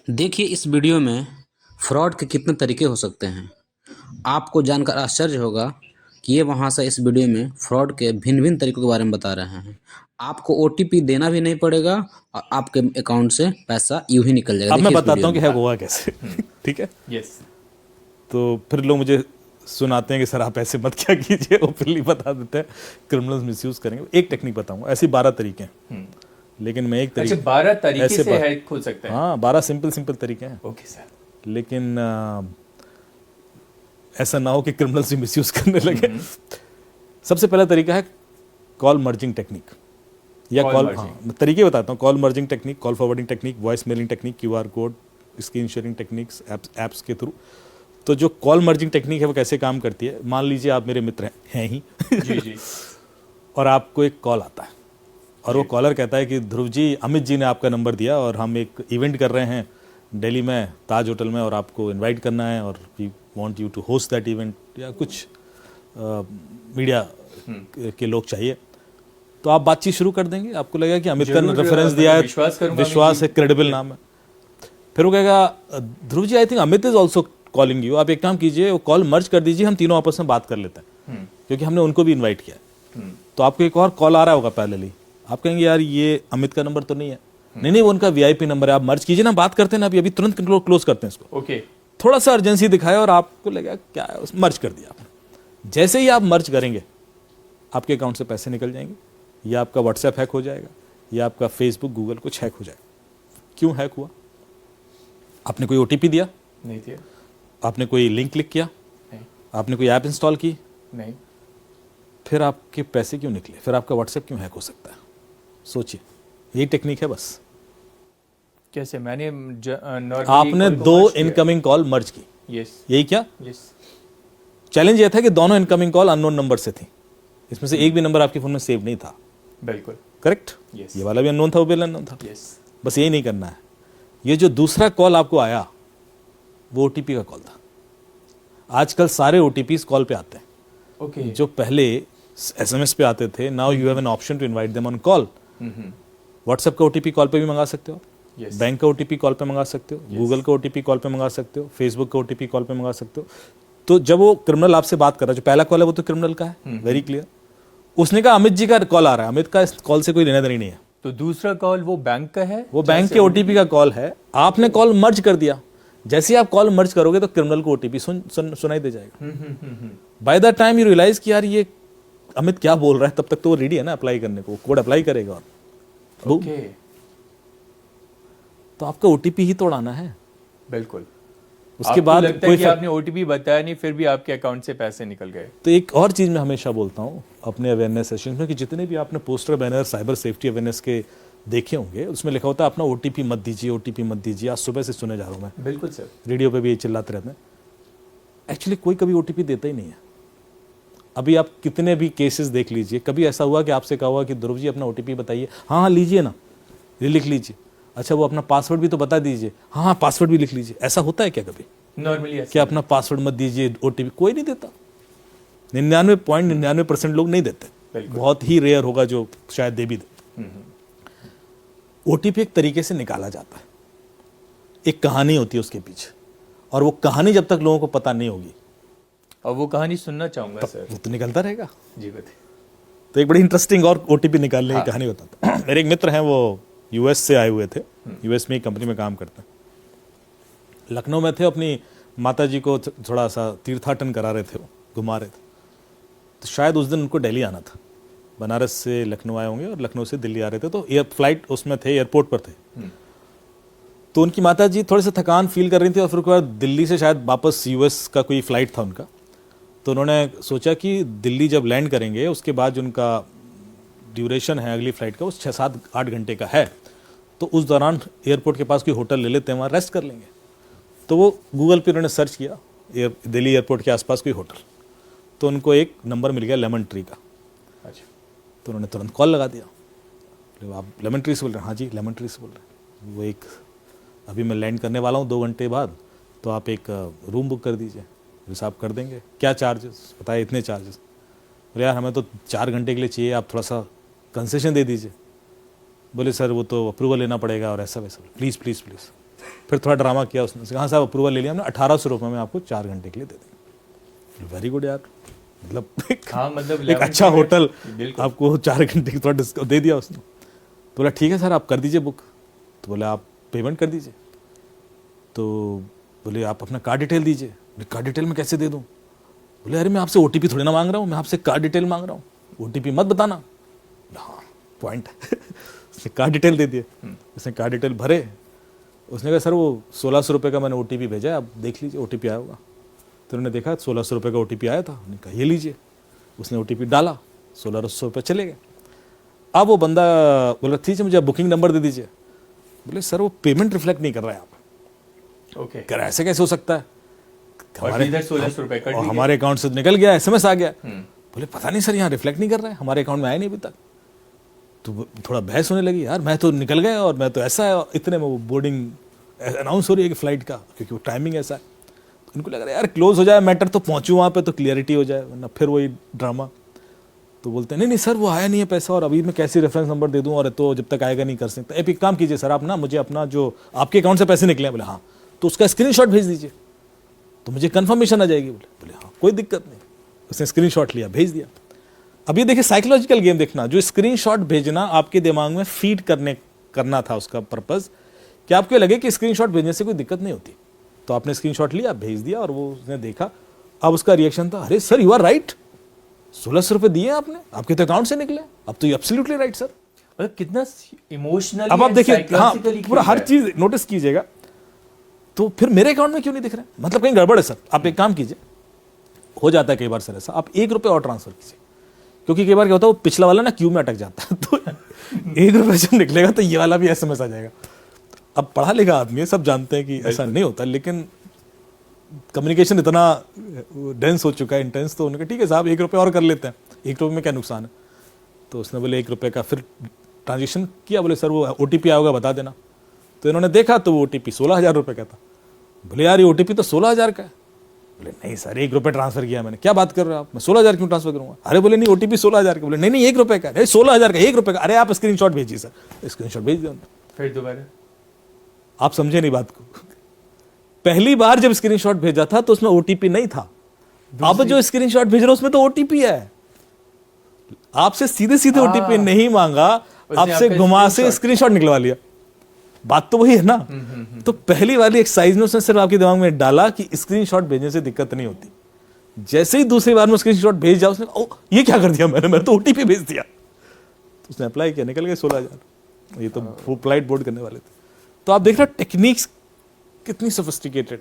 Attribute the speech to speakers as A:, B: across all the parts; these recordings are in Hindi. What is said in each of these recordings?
A: देखिए इस वीडियो में फ्रॉड के कितने तरीके हो सकते हैं। आपको जानकर आश्चर्य होगा कि ये वहाँ से इस वीडियो में फ्रॉड के भिन्न-भिन्न तरीकों के बारे में बता रहे हैं। आपको ओटीपी देना भी नहीं पड़ेगा और आपके अकाउंट से पैसा यूँ ही निकल जाएगा।
B: अब मैं
A: देखिए इस
B: बताता
A: वीडियो
B: हूँ कि
A: में।
B: हैक हुआ कैसे। ठीक है,
C: यस।
B: तो फिर लोग मुझे सुनाते हैं कि सर आप ऐसे मत क्या कीजिए, ओपनली बता देते हैं, क्रिमिनल्स मिसयूज करेंगे। एक टेक्निक बताऊंगा, ऐसी 12 तरीके हैं, लेकिन मैं एक
C: अच्छा,
B: तरीके
C: 12 तरीके
B: ऐसे
C: से हैक हो सकते हैं।
B: हाँ 12 सिंपल तरीके हैं,
C: ओके सर।
B: लेकिन ऐसा ना हो कि क्रिमिनल्स भी मिसयूज करने लगे। सबसे पहला तरीका है कॉल मर्जिंग टेक्निक या कॉल, हाँ तरीके बताता हूँ। Call merging technique, call forwarding technique, voice mailing technique, QR code, screen sharing techniques apps के थ्रू। तो जो कॉल मर्जिंग टेक्निक है वो कैसे काम करती है, मान लीजिए आप मेरे मित्र हैं ही
C: जी जी।
B: और आपको एक कॉल आता है और वो कॉलर कहता है कि ध्रुव जी, अमित जी ने आपका नंबर दिया और हम एक इवेंट कर रहे हैं दिल्ली में ताज होटल में और आपको इनवाइट करना है और we want you to host that event, या कुछ मीडिया के लोग चाहिए। तो आप बातचीत शुरू कर देंगे, आपको लगेगा कि अमित का रेफरेंस दिया है, विश्वास है, क्रेडिबल नाम है। फिर वो कहेगा Dhruv ji I think Amit is also calling you, आप एक काम कीजिए वो कॉल मर्ज कर दीजिए, हम तीनों आपस में बात कर लेते हैं, क्योंकि हमने उनको भी इनवाइट किया है। तो आपको एक और कॉल आ रहा होगा पैरेलली, आप कहेंगे यार ये अमित का नंबर तो नहीं है, नहीं वो उनका वीआईपी नंबर है, आप मर्ज कीजिए ना, बात करते हैं ना, अभी तुरंत क्लोज करते हैं इसको।
C: ओके।
B: थोड़ा सा अर्जेंसी दिखाया और आपको लगा क्या है, मर्ज कर दिया आपने। जैसे ही आप मर्ज करेंगे आपके अकाउंट से पैसे निकल जाएंगे, या आपका व्हाट्सएप हैक हो जाएगा, या आपका फेसबुक गूगल कुछ हैक हो जाएगा। क्यों हैक हुआ? आपने कोई ओटीपी दिया
C: नहीं दिया,
B: आपने कोई लिंक क्लिक किया
C: नहीं,
B: आपने कोई ऐप इंस्टॉल की
C: नहीं,
B: फिर आपके पैसे क्यों निकले? फिर आपका व्हाट्सएप क्यों हैक हो सकता है? सोचिए, यही टेक्निक है बस।
C: कैसे? मैंने
B: आपने 2 इनकमिंग कॉल मर्ज की,
C: यस
B: यही क्या?
C: यस।
B: चैलेंज यह था कि दोनों इनकमिंग कॉल अननोन नंबर से थी, इसमें से एक भी नंबर आपके फोन में सेव नहीं था।
C: बिल्कुल
B: करेक्ट।
C: यस।
B: ये वाला भी अननोन था, वो भी अननोन था।
C: यस।
B: बस यही नहीं करना है। ये जो दूसरा कॉल आपको आया वो ओटीपी का कॉल था। आजकल सारे ओटीपी कॉल पे आते हैं।
C: ओके।
B: जो पहले एसएमएस पे आते थे, now you have an option to invite them on call. WhatsApp का ओटीपी कॉल पे भी मंगा सकते हो,
C: Yes.
B: बैंक का ओटीपी कॉल पे मंगा सकते हो, गूगल का ओटीपी कॉल पे मंगा सकते हो, फेसबुक का ओटीपी कॉल पे मंगा सकते हो। तो जब वो क्रिमिनल आपसे बात कर रहा है, जो पहला कॉल है वो तो क्रिमिनल का है, वेरी क्लियर। उसने कहा अमित जी का कॉल आ रहा है, अमित का इस कॉल से कोई लेना देना नहीं है।
C: तो दूसरा कॉल वो बैंक का है,
B: वो बैंक के ओटीपी का कॉल है, आपने कॉल मर्ज कर दिया। जैसे ही आप कॉल मर्ज करोगे तो क्रिमिनल को ओटीपी सुनाई दे जाएगा। By the time you realise कि यार ये अमित क्या बोल रहा है, तब तक तो वो रेडी है ना अप्लाई करने को, कोड अप्लाई करेगा और
C: ओके।
B: तो आपका ओटीपी ही तोड़ाना है।
C: बिल्कुल।
B: उसके बाद
C: लगता है कि आपने ओटीपी बताया नहीं, फिर भी आपके अकाउंट से पैसे निकल गए।
B: तो एक और चीज मैं हमेशा बोलता हूँ अपने अवेयरनेस सेशन में, कि जितने भी आपने poster banner cyber safety awareness के देखे होंगे, उसमें लिखा होता है अपना ओटीपी मत दीजिए, ओटीपी मत दीजिए। आज सुबह से सुने जा रहा हूँ मैं,
C: बिल्कुल सर,
B: रेडियो पे भी ये चिल्लाते रहते हैं। एक्चुअली कोई कभी ओटीपी देता ही नहीं है। अभी आप कितने भी केसेस देख लीजिए, कभी ऐसा हुआ कि आपसे कहा हुआ कि ध्रुव जी अपना ओटीपी बताइए, हाँ हाँ लीजिए ना, ये लिख लीजिए। अच्छा वो अपना पासवर्ड भी तो बता दीजिए, हाँ हाँ पासवर्ड भी लिख लीजिए। ऐसा होता है क्या कभी?
C: नॉर्मली
B: क्या अपना पासवर्ड मत दीजिए, ओटीपी कोई नहीं देता। 99.99% लोग नहीं देते, बहुत ही रेयर होगा जो शायद दे भी दे। ओटीपी एक तरीके से निकाला जाता है, एक कहानी होती है उसके पीछे, और वो कहानी जब तक लोगों को पता नहीं होगी,
C: और वो कहानी सुनना चाहूंगा सर।
B: वो तो निकलता रहेगा।
C: जी बताइए।
B: तो एक बड़ी इंटरेस्टिंग और ओटीपी निकालने की कहानी बताता हूं। मेरे एक मित्र हैं, वो यूएस से आए हुए थे, यूएस में एक कंपनी में काम करते हैं। लखनऊ में थे, अपनी माता जी को थोड़ा सा तीर्थाटन करा रहे थे, वो घुमा रहे थे। तो शायद उस दिन उनको दिल्ली आना था, बनारस से लखनऊ आए होंगे और लखनऊ से दिल्ली आ रहे थे। तो फ्लाइट उसमें थे, एयरपोर्ट पर थे। तो उनकी माता जी थोड़े से थकान फील कर रही थी और फिर उसके बाद दिल्ली से शायद वापस यूएस का कोई फ्लाइट था उनका। तो उन्होंने सोचा कि दिल्ली जब लैंड करेंगे उसके बाद जो उनका ड्यूरेशन है अगली फ्लाइट का, वो 6-7-8 घंटे का है, तो उस दौरान एयरपोर्ट के पास कोई होटल ले लेते हैं, वहाँ रेस्ट कर लेंगे। तो वो गूगल पे उन्होंने सर्च किया दिल्ली एयरपोर्ट के आसपास कोई होटल, तो उनको एक नंबर मिल गया लेमन ट्री का।
C: अच्छा।
B: तो उन्होंने तुरंत कॉल लगा दिया, आप लेमन ट्री से बोल रहे हैं? हाँ जी लेमन ट्री से बोल रहे हैं। वो एक अभी मैं लैंड करने वाला हूँ 2 घंटे बाद, तो आप एक रूम बुक कर दीजिए, साहब कर देंगे। क्या चार्जेस? बताए इतने चार्जेस। बोले यार हमें तो 4 घंटे के लिए चाहिए, आप थोड़ा सा कंसेशन दे दीजिए। बोले सर वो तो अप्रूवल लेना पड़ेगा और ऐसा वैसा। Please please please. फिर थोड़ा ड्रामा किया उसने, हाँ साहब अप्रूवल ले लिया हमने, 1800 रुपये में आपको 4 घंटे के लिए दे देंगे। वेरी गुड यार, मतलब
C: हाँ, मतलब
B: एक अच्छा होटल
C: बिल्कुल।
B: आपको 4 घंटे की थोड़ा डिस्काउंट दे दिया उसने। तो बोला ठीक है सर आप कर दीजिए बुक। तो बोले आप पेमेंट कर दीजिए। तो बोले आप अपना कार्ड डिटेल दीजिए। बोले कार्ड डिटेल में कैसे दे दूँ? बोले अरे मैं आपसे OTP थोड़ी ना मांग रहा हूँ, मैं आपसे कार्ड डिटेल मांग रहा हूँ, OTP मत बताना। हाँ पॉइंट उसने कार्ड डिटेल दे दिए। उसने कार्ड डिटेल भरे। उसने कहा सर वो 1600 रुपये का मैंने OTP भेजा है, आप देख लीजिए OTP आया होगा। तो उन्होंने देखा 1600 रुपये का OTP आया था। उन्होंने कहा ये लीजिए। उसने OTP डाला, 1600 रुपये चले गए। अब वो बंदा बोला ठीक है मुझे बुकिंग नंबर दे दीजिए। बोले सर वो पेमेंट रिफ्लेक्ट नहीं कर रहा है आप।
C: ओके,
B: कह रहा ऐसे कैसे हो सकता है,
C: और इधर 1600 रुपए कट
B: और
C: लिए।
B: हमारे अकाउंट से निकल गया, SMS आ गया। बोले पता नहीं सर यहाँ रिफ्लेक्ट नहीं कर रहा है, हमारे अकाउंट में आया नहीं अभी तक। तो थोड़ा बहस होने लगी, यार मैं तो निकल गया और मैं तो ऐसा है, इतने में वो बोर्डिंग अनाउंस हो रही है कि फ्लाइट का, क्योंकि वो टाइमिंग ऐसा है। तो उनको लग रहा है यार क्लोज हो जाए मैटर तो पहुंचूँ वहाँ पे तो क्लियरिटी हो जाए, वरना फिर वही ड्रामा। तो बोलते हैं नहीं नहीं सर वो आया नहीं है पैसा, और अभी मैं कैसे रेफरेंस नंबर दे दूँ, और तो जब तक आएगा नहीं कर सकता। एक काम कीजिए सर आप ना मुझे अपना जो आपके अकाउंट से पैसे निकले हैं, बोले हाँ, तो उसका स्क्रीनशॉट भेज दीजिए तो मुझे कंफर्मेशन आ जाएगी। बोले हाँ कोई दिक्कत नहीं। उसने स्क्रीनशॉट लिया, भेज दिया। अब ये देखिए साइकोलॉजिकल गेम देखना, जो स्क्रीनशॉट भेजना आपके दिमाग में फीड करना था उसका पर्पस, कि आपको लगे कि स्क्रीनशॉट भेजने से कोई दिक्कत नहीं होती। तो आपने स्क्रीनशॉट लिया, भेज दिया, और वो उसने देखा। अब उसका रिएक्शन था अरे सर यू आर राइट, 1600 रुपये दिए आपने, आपके तो अकाउंट से निकले, अब तो यू एब्सोल्युटली राइट सर।
C: मतलब कितना इमोशनल,
B: अब आप देखिए हाँ पूरा हर चीज नोटिस कीजिएगा। तो फिर मेरे अकाउंट में क्यों नहीं दिख रहा है, मतलब कहीं गड़बड़ है सर। आप एक काम कीजिए, हो जाता है कई बार सर ऐसा, आप 1 रुपये और ट्रांसफर कीजिए, क्योंकि कई बार क्या होता है वो पिछला वाला ना क्यू में अटक जाता है। तो 1 रुपये जब निकलेगा तो ये वाला भी SMS आ जाएगा। अब पढ़ा लिखा आदमी है, सब जानते हैं कि ऐसा नहीं होता, लेकिन कम्युनिकेशन इतना डेंस हो चुका है, इंटेंस। तो उन्होंने कहा ठीक है साहब 1 रुपये और कर लेते हैं, 1 रुपये में क्या नुकसान है। तो उसने बोले 1 रुपये का फिर ट्रांजेक्शन किया। बोले सर वो OTP आया होगा बता देना। तो इन्होंने देखा तो वो OTP 16,000 रुपये का था। बोले यार ये OTP तो 16,000 का है। बोले नहीं सर 1 रुपये ट्रांसफर किया मैंने। क्या बात कर रहे हो आप, मैं 16,000 क्यों ट्रांसफर करूंगा। अरे बोले नहीं OTP 16,000 का। बोले नहीं नहीं 1 रुपये का, नहीं 16,000 का, 1 रुपये का। अरे आप स्क्रीनशॉट भेजिए सर, स्क्रीनशॉट भेज दिया।
C: फिर दोबारा
B: आप समझे नहीं बात को। पहली बार जब स्क्रीनशॉट भेजा था तो उसमें OTP नहीं था, अब जो स्क्रीनशॉट भेज रहा उसमें तो OTP है। आपसे सीधे सीधे OTP नहीं मांगा, आपसे घुमा से स्क्रीनशॉट निकलवा लिया। बात तो वही है ना। तो पहली वाली एक्सरसाइज में उसने सिर्फ आपके दिमाग में डाला कि स्क्रीनशॉट भेजने से दिक्कत नहीं होती। जैसे ही दूसरी बार में स्क्रीनशॉट भेज जाओ, उसने ओ ये क्या कर दिया मैंने तो OTP भेज दिया। तो उसने अप्लाई किया, निकल गए 16,000। ये तो वो फ्लाइट बोर्ड करने वाले थे। तो आप देख रहे हो टेक्निक्स कितनी सोफिस्टिकेटेड।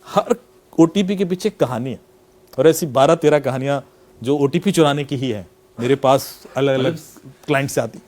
B: हर OTP के पीछे कहानी है, और ऐसी 12-13 कहानियां जो OTP चुराने की ही है मेरे पास अलग अलग क्लाइंट से आती।